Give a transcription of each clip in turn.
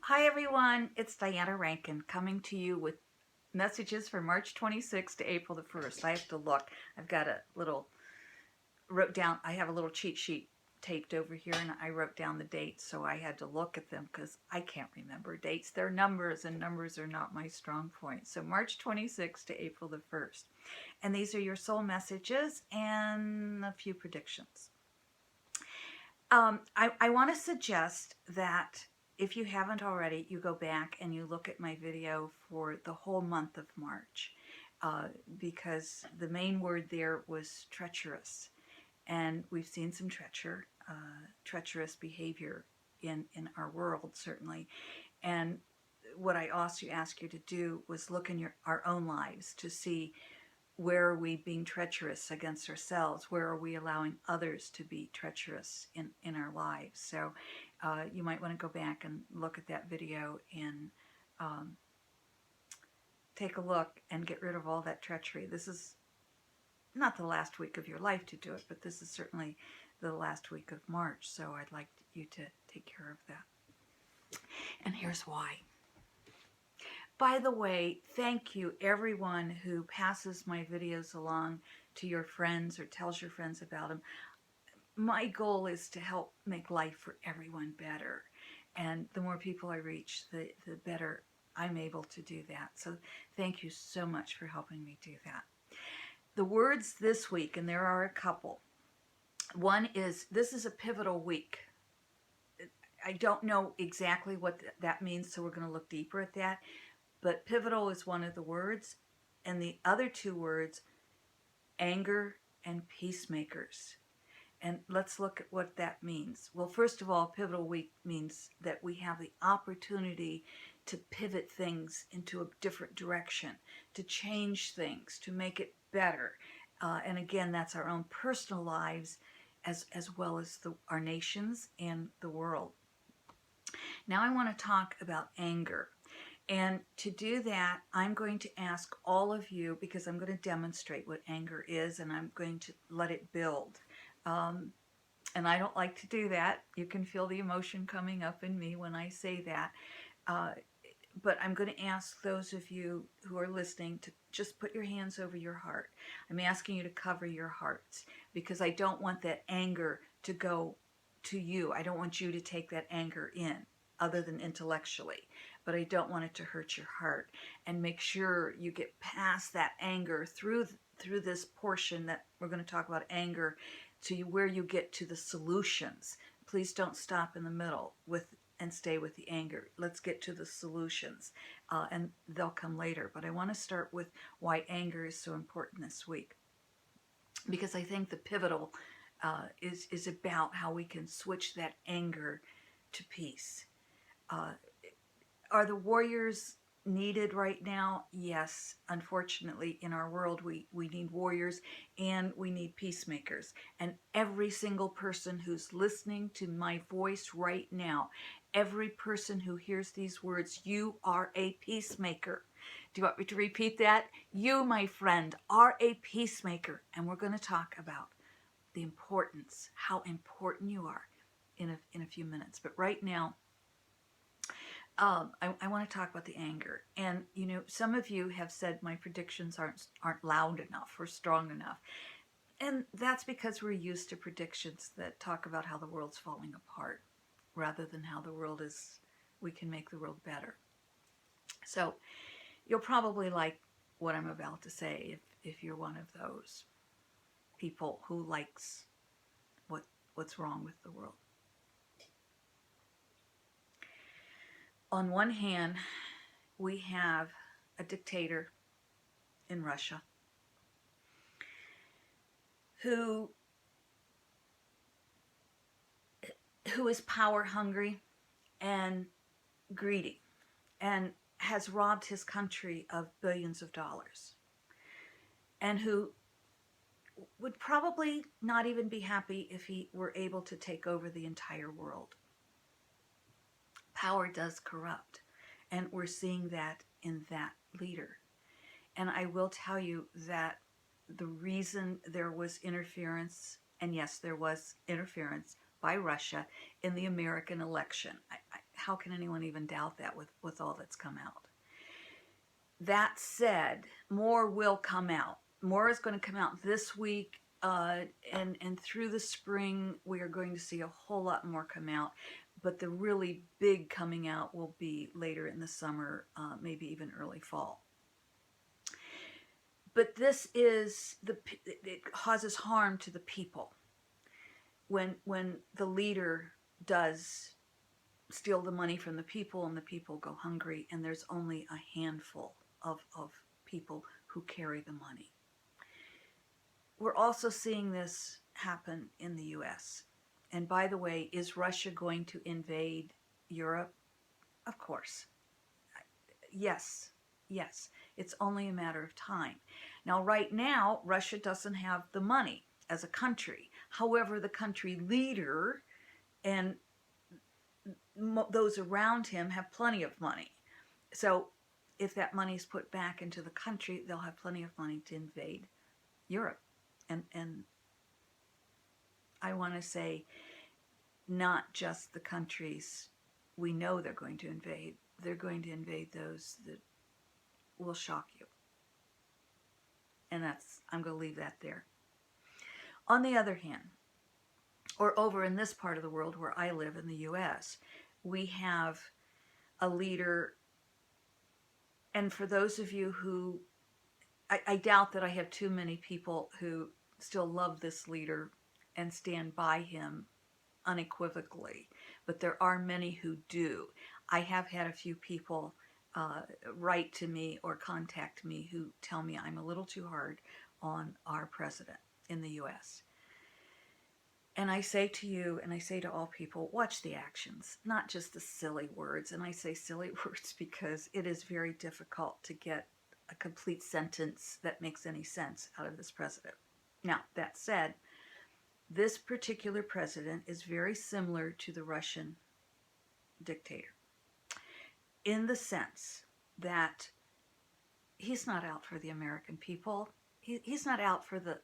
Hi everyone, it's Diana Rankin coming to you with messages for March 26th to April the 1st. I have to look. I've got a little, I have a little cheat sheet taped over here and I wrote down the dates, so I had to look at them because I can't remember dates. They're numbers and numbers are not my strong point. So March 26th to April the 1st. And these are your soul messages and a few predictions. I want to suggest that if you haven't already, you go back and you look at my video for the whole month of March, because the main word there was treacherous, and we've seen some treacherous behavior in our world, certainly. And what I also asked you to do was look in our own lives to see, where are we being treacherous against ourselves? Where are we allowing others to be treacherous in our lives? So you might want to go back and look at that video and take a look and get rid of all that treachery. This is not the last week of your life to do it, but this is certainly the last week of March. So I'd like you to take care of that. And here's why. By the way, thank you everyone who passes my videos along to your friends or tells your friends about them. My goal is to help make life for everyone better. And the more people I reach, the better I'm able to do that. So thank you so much for helping me do that. The words this week, and there are a couple. One is, this is a pivotal week. I don't know exactly what that means, so we're going to look deeper at that. But pivotal is one of the words, and the other two words, anger and peacemakers. And let's look at what that means. Well, first of all, pivotal week means that we have the opportunity to pivot things into a different direction, to change things, to make it better. And again, that's our own personal lives as well as our nations and the world. Now I want to talk about anger. And to do that, I'm going to ask all of you, because I'm going to demonstrate what anger is, and I'm going to let it build. And I don't like to do that. You can feel the emotion coming up in me when I say that. But I'm going to ask those of you who are listening to just put your hands over your heart. I'm asking you to cover your hearts, because I don't want that anger to go to you. I don't want you to take that anger in, other than intellectually, but I don't want it to hurt your heart. And make sure you get past that anger through this portion that we're going to talk about, anger, to where you get to the solutions. Please don't stop in the middle and stay with the anger. Let's get to the solutions, and they'll come later. But I want to start with why anger is so important this week, because I think the pivotal is about how we can switch that anger to peace. Are the warriors needed right now? Yes. Unfortunately, in our world, we need warriors and we need peacemakers. And every single person who's listening to my voice right now, every person who hears these words, you are a peacemaker. Do you want me to repeat that? You, my friend, are a peacemaker. And we're going to talk about the importance, how important you are in a few minutes. But right now, I want to talk about the anger. And, you know, some of you have said my predictions aren't loud enough or strong enough. And that's because we're used to predictions that talk about how the world's falling apart, rather than how we can make the world better. So you'll probably like what I'm about to say if you're one of those people who likes what's wrong with the world. On one hand, we have a dictator in Russia who is power hungry and greedy, and has robbed his country of billions of dollars, and who would probably not even be happy if he were able to take over the entire world. Power does corrupt, and we're seeing that in that leader. And I will tell you that the reason there was interference, and yes, there was interference by Russia in the American election. how can anyone even doubt that with all that's come out? That said, more will come out. More is going to come out this week, and through the spring, we are going to see a whole lot more come out. But the really big coming out will be later in the summer, maybe even early fall. But this is it causes harm to the people when the leader does steal the money from the people and the people go hungry, and there's only a handful of people who carry the money. We're also seeing this happen in the US. And by the way, is Russia going to invade Europe? Of course. Yes. Yes. It's only a matter of time. Now, right now, Russia doesn't have the money as a country. However, the country leader and those around him have plenty of money. So if that money is put back into the country, they'll have plenty of money to invade Europe. And I want to say, not just the countries we know they're going to invade. They're going to invade those that will shock you. And I'm going to leave that there. On the other hand, or over in this part of the world where I live in the US, we have a leader, and for those of you who, I doubt that I have too many people who still love this leader and stand by him unequivocally, but there are many who do. I have had a few people write to me or contact me who tell me I'm a little too hard on our president in the US. And I say to you, and I say to all people, watch the actions, not just the silly words. And I say silly words because it is very difficult to get a complete sentence that makes any sense out of this president. Now, that said, this particular president is very similar to the Russian dictator in the sense that he's not out for the American people. He's not out for the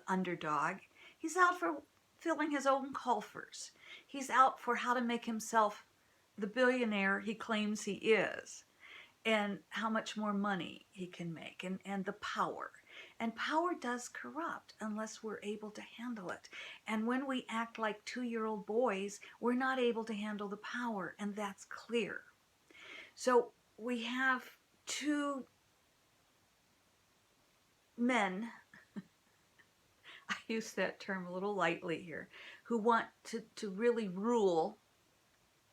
underdog. He's out for filling his own coffers. He's out for how to make himself the billionaire he claims he is, and how much more money he can make, and the power. And power does corrupt unless we're able to handle it. And when we act like 2-year-old boys, we're not able to handle the power, and that's clear. So we have two men, I use that term a little lightly here, who want to really rule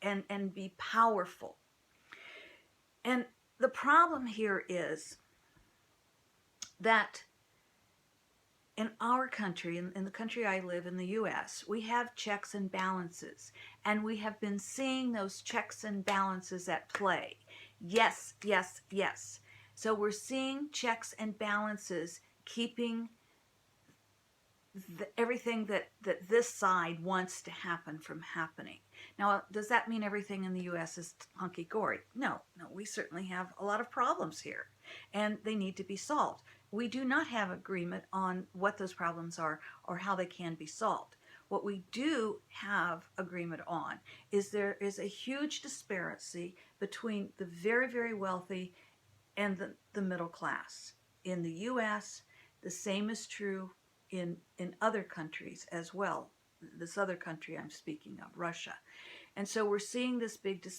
and be powerful. And the problem here is that in our country, in the country I live, in the US, we have checks and balances. And we have been seeing those checks and balances at play. Yes, yes, yes. So we're seeing checks and balances keeping everything that this side wants to happen from happening. Now, does that mean everything in the U.S. is hunky-dory? No, we certainly have a lot of problems here, and they need to be solved. We do not have agreement on what those problems are or how they can be solved. What we do have agreement on is there is a huge disparity between the very, very wealthy and the middle class. In the U.S., the same is true in other countries as well. This other country I'm speaking of, Russia. And so we're seeing this big this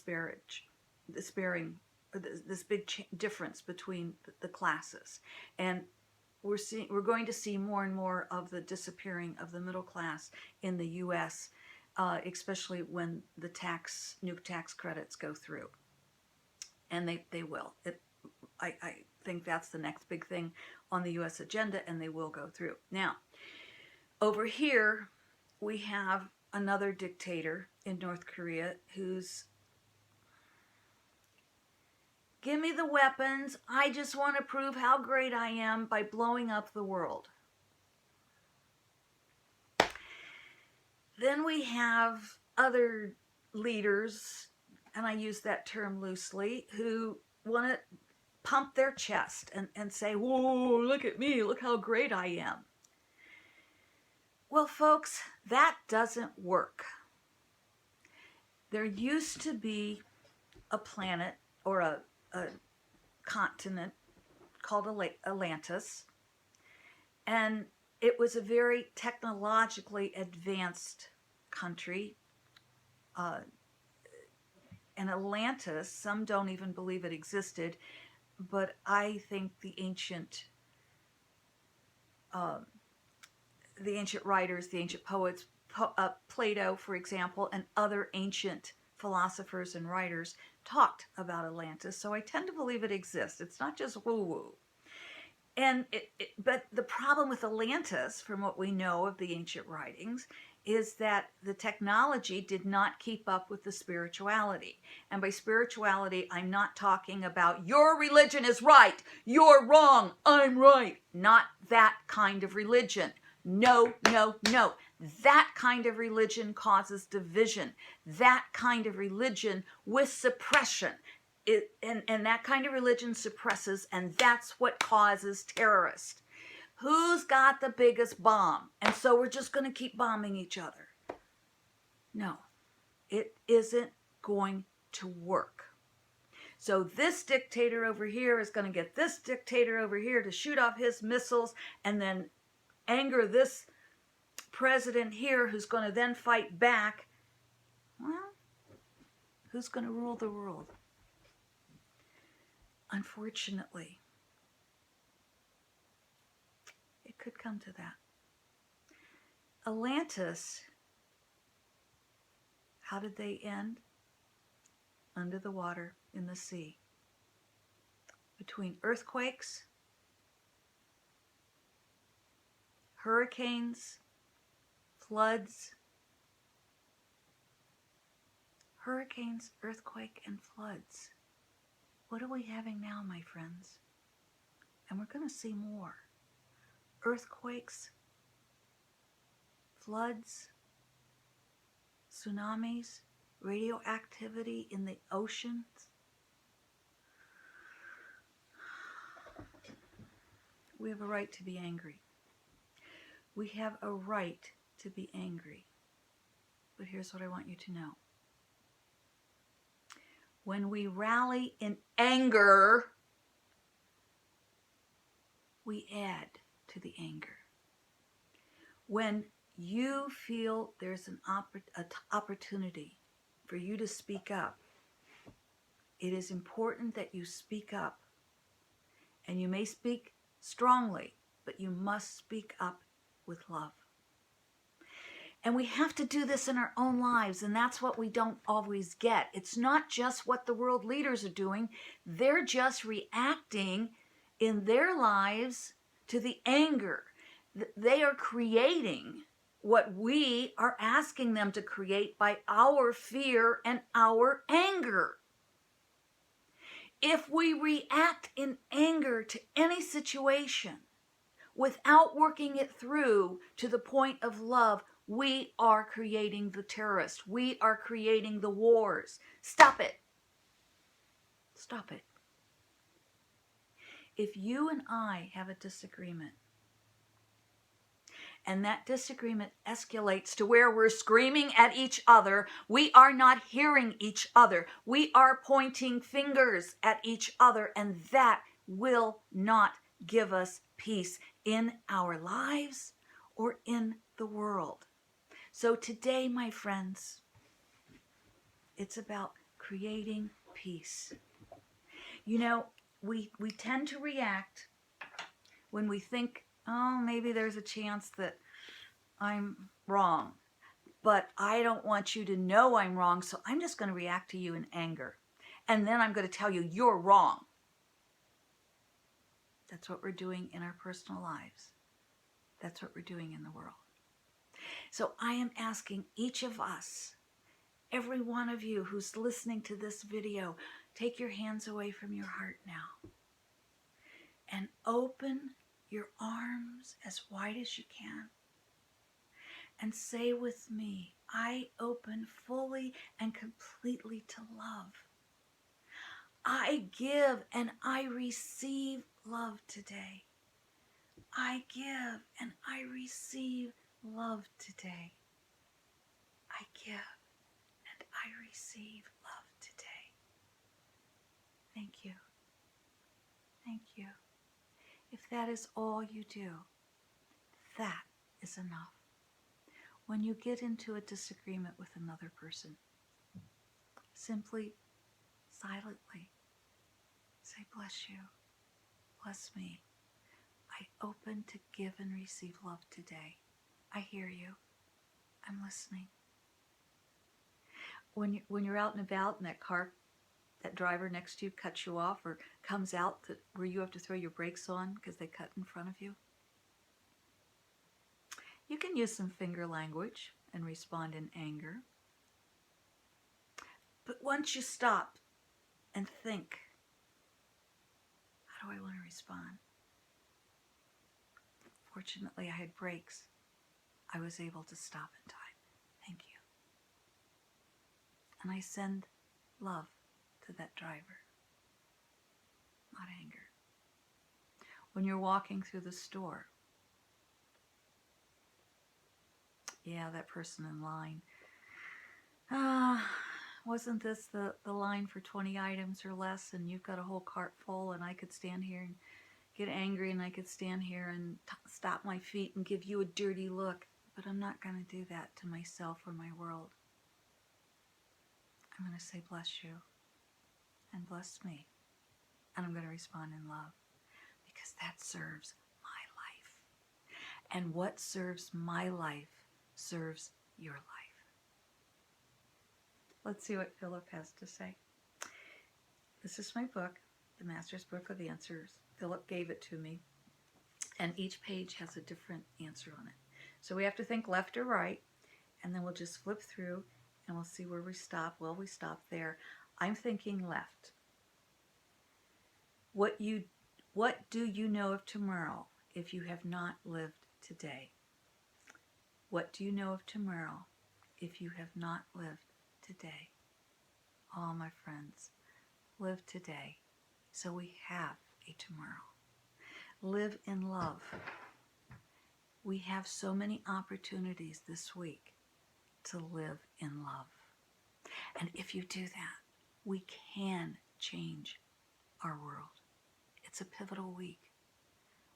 big difference between the classes. And we're going to see more and more of the disappearing of the middle class in the U.S., especially when the new tax credits go through. And they will. I think that's the next big thing on the U.S. agenda, and they will go through. Now, over here, we have another dictator in North Korea who's, give me the weapons, I just want to prove how great I am by blowing up the world. Then we have other leaders, and I use that term loosely, who want to pump their chest and say, whoa, look at me, look how great I am. Well, folks, that doesn't work. There used to be a planet or a continent called Atlantis, and it was a very technologically advanced country. And Atlantis, some don't even believe it existed, but I think the ancient writers, the ancient poets, Plato, for example, and other ancient philosophers and writers talked about Atlantis. So I tend to believe it exists. It's not just woo-woo. And but the problem with Atlantis, from what we know of the ancient writings, is that the technology did not keep up with the spirituality. And by spirituality, I'm not talking about your religion is right, you're wrong, I'm right. Not that kind of religion. No, no, no. That kind of religion causes division. That kind of religion with suppression. And that kind of religion suppresses, and that's what causes terrorists. Who's got the biggest bomb? And so we're just going to keep bombing each other. No, it isn't going to work. So this dictator over here is going to get this dictator over here to shoot off his missiles and then anger this president here who's going to then fight back. Well, who's going to rule the world? Unfortunately, it could come to that. Atlantis, how did they end? Under the water, in the sea. Between earthquakes, hurricanes, floods. Hurricanes, earthquake, and floods. What are we having now, my friends? And we're going to see more. Earthquakes, floods, tsunamis, radioactivity in the oceans. We have a right to be angry. We have a right to be angry. But here's what I want you to know. When we rally in anger, we add to the anger. When you feel there's an opportunity for you to speak up, it is important that you speak up. And you may speak strongly, but you must speak up with love. And we have to do this in our own lives, and that's what we don't always get. It's not just what the world leaders are doing. They're just reacting in their lives to the anger. They are creating what we are asking them to create by our fear and our anger. If we react in anger to any situation without working it through to the point of love, we are creating the terrorists. We are creating the wars. Stop it. Stop it. If you and I have a disagreement, and that disagreement escalates to where we're screaming at each other, we are not hearing each other. We are pointing fingers at each other, and that will not give us peace in our lives or in the world. So today, my friends, it's about creating peace. You know, we tend to react when we think, oh, maybe there's a chance that I'm wrong. But I don't want you to know I'm wrong, so I'm just going to react to you in anger. And then I'm going to tell you you're wrong. That's what we're doing in our personal lives. That's what we're doing in the world. So I am asking each of us, every one of you who's listening to this video, take your hands away from your heart now and open your arms as wide as you can and say with me, I open fully and completely to love. I give and I receive love today. I give and I receive love today. I give and I receive love today. Thank you. If that is all you do, that is enough. When you get into a disagreement with another person, simply, silently say, bless you, bless me. I open to give and receive love today. I hear you. I'm listening. When you're out and about and that driver next to you cuts you off or comes out where you have to throw your brakes on because they cut in front of you, you can use some finger language and respond in anger. But once you stop and think, how do I want to respond? Fortunately, I had brakes. I was able to stop in time. Thank you. And I send love to that driver, not anger. When you're walking through the store, yeah, that person in line, wasn't this the line for 20 items or less, and you've got a whole cart full, and I could stand here and get angry, and I could stand here and stop my feet and give you a dirty look, but I'm not going to do that to myself or my world. I'm going to say bless you and bless me, and I'm going to respond in love, because that serves my life. And what serves my life serves your life. Let's see what Philip has to say. This is my book, The Master's Book of Answers. Philip gave it to me, and each page has a different answer on it. So we have to think left or right, and then we'll just flip through and we'll see where we stop. Well, we stop there. I'm thinking left. What do you know of tomorrow if you have not lived today? What do you know of tomorrow if you have not lived today? Oh, my friends, live today so we have a tomorrow. Live in love. We have so many opportunities this week to live in love. And if you do that, we can change our world. It's a pivotal week.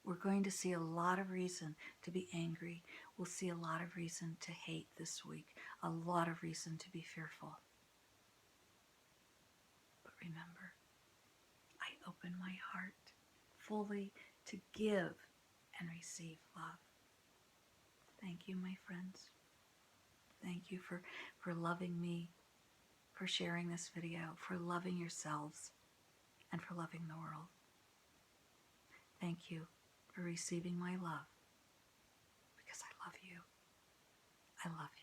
We're going to see a lot of reason to be angry. We'll see a lot of reason to hate this week. A lot of reason to be fearful. But remember, I open my heart fully to give and receive love. Thank you, my friends. Thank you for loving me, for sharing this video, for loving yourselves, and for loving the world. Thank you for receiving my love, because I love you. I love you.